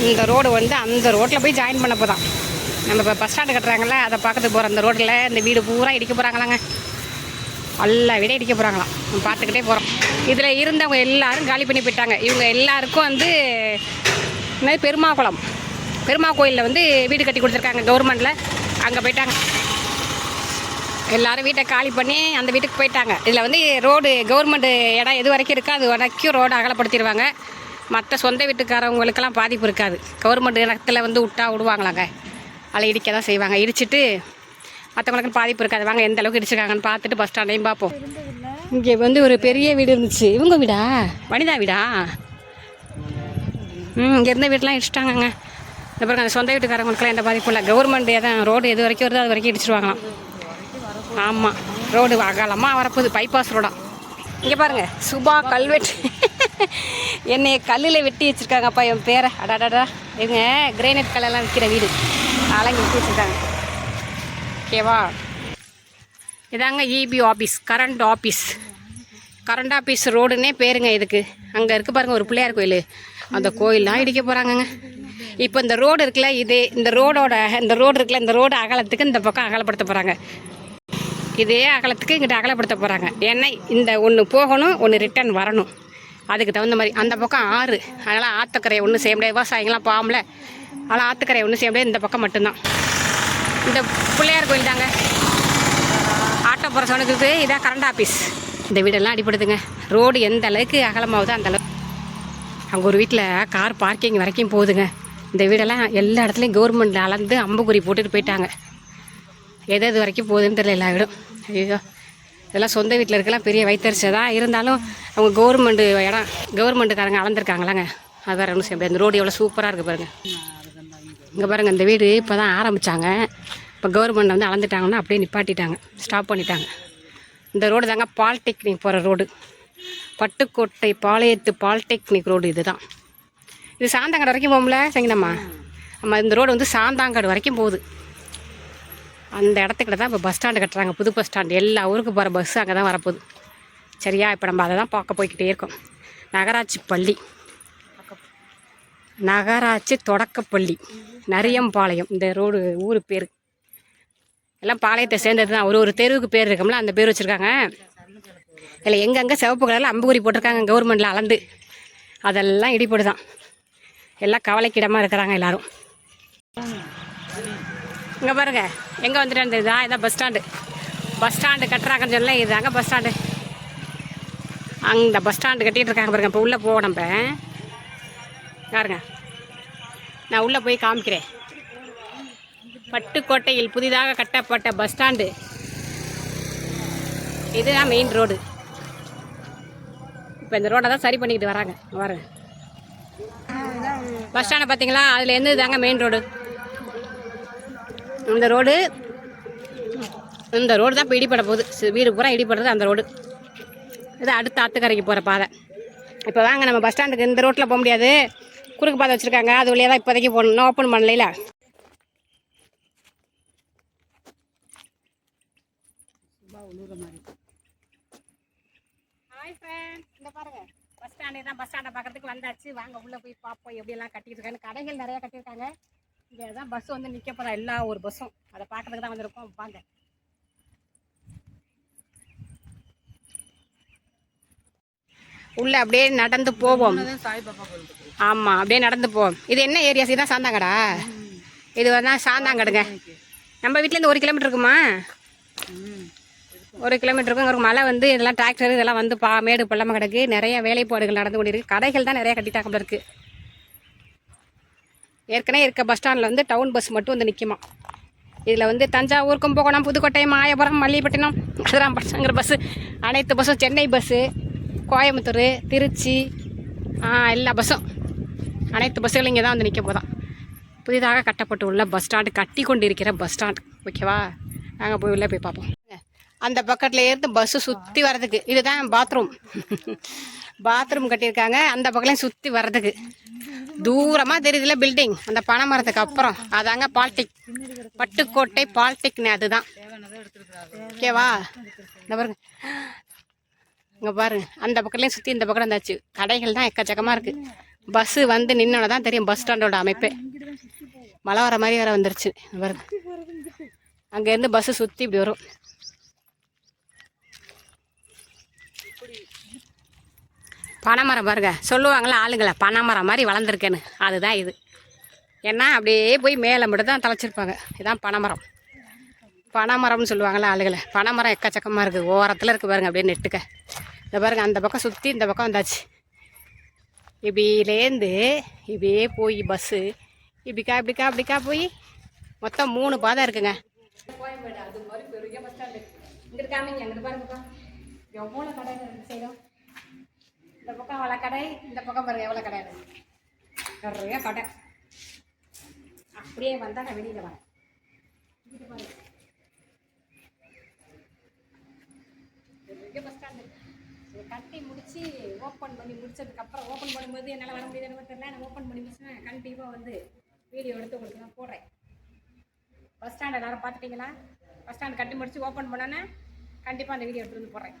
இந்த ரோடு வந்து அந்த ரோட்டில் போய் ஜாயின் பண்ண போதான். நம்ம இப்போ பஸ் ஸ்டாண்டு கட்டுறாங்கல்ல, அதை பார்க்கறதுக்கு போகிற அந்த ரோட்டில் இந்த வீடு பூரா இடிக்க போகிறாங்களாங்க. எல்லா வீடே இடிக்க போகிறாங்களாம். நம்ம பார்த்துக்கிட்டே போகிறோம். இதில் இருந்தவங்க எல்லோரும் காலி பண்ணி போயிட்டாங்க. இவங்க எல்லாருக்கும் வந்து என்னது பெருமா கோயிலில் வந்து வீடு கட்டி கொடுத்துருக்காங்க கவர்மெண்ட்டில். அங்கே போயிட்டாங்க. எல்லோரும் வீட்டை காலி பண்ணி அந்த வீட்டுக்கு போயிட்டாங்க. இதில் வந்து ரோடு கவர்மெண்ட்டு இடம் எது வரைக்கும் இருக்கோ அது வரைக்கும் ரோடு அகலப்படுத்திடுவாங்க. மற்ற சொந்த வீட்டுக்காரவங்களுக்கெல்லாம் பாதிப்பு இருக்காது. கவர்மெண்ட் இடத்துல வந்து விடுவாங்களாங்க. அதில் இடிக்க தான் செய்வாங்க. இடிச்சிட்டு மற்றவங்களுக்கு பாதிப்பு இருக்காது. வாங்க எந்த அளவுக்கு இடிச்சிருக்காங்கன்னு பார்த்துட்டு பஸ் ஸ்டாண்டையும் பார்ப்போம். இங்கே வந்து ஒரு பெரிய வீடு இருந்துச்சு. இவங்க வீடா? வனிதா வீடா? இங்கே இருந்த வீட்டெலாம் இடிச்சிட்டாங்கங்க. இந்த பாருங்க, அந்த சொந்த வீட்டுக்காரங்களுக்குலாம் எந்த பாதிப்பும் இல்லை. கவர்மெண்ட் எதாவது ரோடு எது வரைக்கும் வருதோ அது வரைக்கும் இடிச்சிருவாங்களாம். ஆமாம், ரோடு அகலமாக வரப்போகுது. பைபாஸ் ரோடா. இங்கே பாருங்கள், சுபா கல்வெட்டு. என்னை கல்லில் வெட்டி வச்சுருக்காங்கப்பா என் பேரை. அடாடாடா, இவங்க கிரேனைட் கல்லெல்லாம் விற்கிற வீடு. அதெல்லாம் இங்கே வெட்டி வச்சுருக்காங்க. ஓகேவா? இதாங்க இபி ஆஃபீஸ், கரண்ட் ஆஃபீஸ் ரோடுன்னே பேருங்க இதுக்கு. அங்கே இருக்குது பாருங்கள் ஒரு பிள்ளையார் கோயில். அந்த கோயிலெலாம் இடிக்க போகிறாங்கங்க. இப்போ இந்த ரோடு இருக்குல்ல, இந்த ரோடு அகலத்துக்கு இந்த பக்கம் அகலப்படுத்த போகிறாங்க. இதே அகலத்துக்கு இங்கிட்ட அகலப்படுத்த போகிறாங்க. ஏன்னா இந்த ஒன்று போகணும், ஒன்று ரிட்டர்ன் வரணும். அதுக்கு தகுந்த மாதிரி அந்த பக்கம் ஆறு. அதனால் ஆற்றுக்கரையை ஒன்றும் செய்ய முடியாது. விவசாயிங்களாம் பாவமில்ல, அதனால் ஆற்றுக்கரையை ஒன்றும் செய்ய முடியாது. இந்த பக்கம் மட்டும்தான். இந்த பிள்ளையார் கோயில் தாங்க ஆட்டோ போகிற சொன்னதுக்கு. இதான் கரண்ட் ஆஃபீஸ். இந்த வீடெல்லாம் அடிப்படுதுங்க. ரோடு எந்த அளவுக்கு அகலமாகுதோ அந்த அளவுக்கு. அங்கே ஒரு வீட்டில் கார் பார்க்கிங் வரைக்கும் போகுதுங்க. இந்த வீடெல்லாம் எல்லா இடத்துலையும் கவர்மெண்ட்டில் அளந்து அம்புக்குறி போட்டுட்டு போயிட்டாங்க. எது வரைக்கும் போகுதுன்னு தெரியல எல்லா வீடும். ஐயோ, இதெல்லாம் சொந்த வீட்டில் இருக்கலாம் பெரிய வைத்தறிச்சை தான். இருந்தாலும் அவங்க கவர்மெண்ட்டுக்காரங்க அளந்துருக்காங்களாங்க. அது வேறு ஒன்றும் செய்ய முடியாது. இந்த ரோடு எவ்வளோ சூப்பராக இருக்குது பாருங்கள். இங்கே பாருங்கள், இந்த வீடு இப்போ தான் ஆரம்பித்தாங்க. இப்போ கவர்மெண்ட் வந்து அளந்துட்டாங்கன்னா அப்படியே நிப்பாட்டிட்டாங்க, ஸ்டாப் பண்ணிட்டாங்க. இந்த ரோடு தாங்க பாலிடெக்னிக் போகிற ரோடு. பட்டுக்கோட்டை பாலிடெக்னிக் ரோடு இது தான். இது சாந்தாங்காடு வரைக்கும் போகும்ல சரிங்கண்ணம்மா? ஆமாம், இந்த ரோடு வந்து சாந்தாங்காடு வரைக்கும் போகுது. அந்த இடத்துக்கிட்ட தான் இப்போ பஸ் ஸ்டாண்டு கட்டுறாங்க, புது பஸ் ஸ்டாண்டு. எல்லா ஊருக்கு போகிற பஸ் அங்கே தான் வரப்போகுது. சரியா? இப்போ நம்ம அதை தான் பார்க்க போய்கிட்டே இருக்கோம். நகராட்சி தொடக்கப்பள்ளி நரியம்பாளையம். இந்த ரோடு ஊர் பேர் எல்லாம் பாளையத்தை சேர்ந்தது தான். ஒரு தெருவுக்கு பேர் இருக்கும்ல, அந்த பேர் வச்சுருக்காங்க. இல்லை எங்கெங்கே சிவப்பு கலரில் அம்புகுறி போட்டிருக்காங்க கவர்மெண்ட்டில் அளந்து. அதெல்லாம் இடிப்படுதான். எல்லாம் கவலைக்கிடமாக இருக்கிறாங்க எல்லோரும். இங்கே பாருங்கள், எங்கே வந்துட்டு இதான் பஸ் ஸ்டாண்டு கட்டுறாங்கன்னு சொல்ல. இதுதாங்க பஸ் ஸ்டாண்டு. அந்த பஸ் ஸ்டாண்டு கட்டிகிட்டு இருக்காங்க பாருங்கள். இப்போ உள்ளே போவோம் நம்ம. பாருங்க, நான் உள்ளே போய் காமிக்கிறேன். பட்டுக்கோட்டையில் புதிதாக கட்டப்பட்ட பஸ் ஸ்டாண்டு. இதுதான் மெயின் ரோடு. இப்போ இந்த ரோடை தான் சரி பண்ணிக்கிட்டு வராங்க. பாருங்க, பஸ் ஸ்டாண்டை பார்த்தீங்களா? அதில் இருந்து தாங்க மெயின் ரோடு. இந்த ரோடு தான் இப்போ இடிப்பட போகுது. வீடு பூரா இடிப்படுறது அந்த ரோடு. இது அடுத்த ஆற்றுக்கரைக்கு போகிற பாதை. இப்போ வாங்க, நம்ம பஸ் ஸ்டாண்டுக்கு இந்த ரோட்டில் போக முடியாது, குறுக்கு பாதை வச்சுருக்காங்க. அது வழியாக தான் இப்போதைக்கு போகணும். ஓப்பன் பண்ணல. ஹாய் ஃப்ரெண்ட்ஸ், இந்த பாருங்க பஸ் ஸ்டாண்டு தான். பஸ் ஸ்டாண்டை பார்க்குறதுக்கு வந்தாச்சு. வாங்க உள்ளே போய் பார்ப்போம் எப்படியெல்லாம் கட்டிட்டு இருக்காங்க. கடைகள் நிறையா கட்டியிருக்காங்க. இங்கே தான் பஸ் வந்து நிற்க போகிறா, எல்லா ஒரு பஸ்ஸும். அதை பார்க்குறதுக்கு தான் வந்திருக்கோம். வாங்க. உள்ளே அப்படியே நடந்து போவோம். ஆமாம், அப்படியே நடந்து போவோம். இது என்ன ஏரியா? இதுதான் சாந்தாங்கடா. இது வந்து சாந்தாங்கடுங்க. நம்ம வீட்டிலேருந்து 1 கிலோமீட்டர் இருக்குமா? 1 கிலோமீட்டர் இருக்கும். ஒரு மழை வந்து இதெல்லாம் டிராக்டர் இதெல்லாம் வந்து மேடு பள்ளமாக கிடக்கு. நிறைய வேலைப்பாடுகள் நடந்து கொண்டிருக்கு. கடைகள் தான் நிறையா கட்டிட்டாங்க இருக்குது. ஏற்கனவே இருக்க பஸ் ஸ்டாண்டில் வந்து டவுன் பஸ் மட்டும் வந்து நிற்குமா. இதில் வந்து தஞ்சாவூர், கும்பகோணம், புதுக்கோட்டை, மாயபுரம், மல்லிப்பட்டினம், மதுராம்பட்டினங்கிற பஸ்ஸு, அனைத்து பஸ்ஸும், சென்னை பஸ்ஸு, கோயம்புத்தூர், திருச்சி, எல்லா பஸ்ஸும், அனைத்து பஸ்ஸுகளும் இங்கே தான் வந்து நிற்க போதான். புதிதாக கட்டப்பட்டு உள்ள பஸ் ஸ்டாண்டு, கட்டி கொண்டு இருக்கிற பஸ் ஸ்டாண்டு. ஓகேவா? நாங்கள் போய் உள்ளே போய் பார்ப்போம். அந்த பக்கத்தில் இருந்து பஸ்ஸு சுற்றி வர்றதுக்கு இதுதான் பாத்ரூம் கட்டியிருக்காங்க. அந்த பக்கத்துலையும் சுற்றி வர்றதுக்கு தூரமாக தெரியுதுல பில்டிங், அந்த பனை மரத்துக்கு அப்புறம் அதாங்க பட்டுக்கோட்டை பாலிடெக்னிக். அதுதான். ஓகேவா? இந்த பாருங்க, இங்கே பாருங்க, அந்த பக்கத்துலேயும் சுற்றி இந்த பக்கம் இருந்தாச்சு. கடைகள் தான் எக்கச்சக்கமாக இருக்குது. பஸ்ஸு வந்து நின்னோட தான் தெரியும் பஸ் ஸ்டாண்டோட அமைப்பு. மழை வர மாதிரி வேறு வந்துருச்சு பாருங்க. அங்கேருந்து பஸ்ஸு சுற்றி இப்படி வரும். பனைமரம் பாருங்க, சொல்லுவாங்களா ஆளுங்களை பனைமரம் மாதிரி வளர்ந்துருக்கேன்னு, அதுதான் இது. ஏன்னா அப்படியே போய் மேலே மட்டும் தான் தலைச்சிருப்பாங்க. இதுதான் பனைமரம். பனைமரம்னு சொல்லுவாங்களா ஆளுகளை. பனைமரம் எக்கச்சக்கமாக இருக்குது, ஓரத்தில் இருக்குது பாருங்க. அப்படியே நெட்டுக்க இந்த பாருங்க, அந்த பக்கம் சுற்றி இந்த பக்கம் வந்தாச்சு. இப்படிலேருந்து இப்படியே போய் பஸ்ஸு இப்படிக்கா போய் மொத்தம் 3 பாதை இருக்குங்க. கோயம்பேடு அது மாதிரி பெரிய பஸ் ஸ்டாண்டு. இங்கிட்டு காமிங்க, அங்கிட்டு பாருங்கப்பா எவ்வளோ கடை செய்யணும். இந்த பக்கம் அவ்வளோ கடை, இந்த பக்கம் பாருங்க எவ்வளோ கடை இருக்குது. நிறைய கடை. அப்படியே வந்தால் நான் வெளியில் வரேன். பெரிய பஸ் ஸ்டாண்டு கட்டி முடிச்சு ஓப்பன் பண்ணி முடிச்சதுக்கப்புறம், ஓப்பன் பண்ணும்போது என்னால் வர முடியுதுன்னு தெரியல. நான் ஓப்பன் பண்ணி முடிச்சுன்னா கண்டிப்பாக வந்து வீடியோ எடுத்து உங்களுக்கு நான் போடுறேன். பஸ் ஸ்டாண்ட் எல்லோரும் பார்த்துட்டிங்களா? பஸ் ஸ்டாண்ட் கட்டி முடிச்சு ஓப்பன் பண்ணோன்னே கண்டிப்பாக அந்த வீடியோ எடுத்து வந்து போடுறேன்.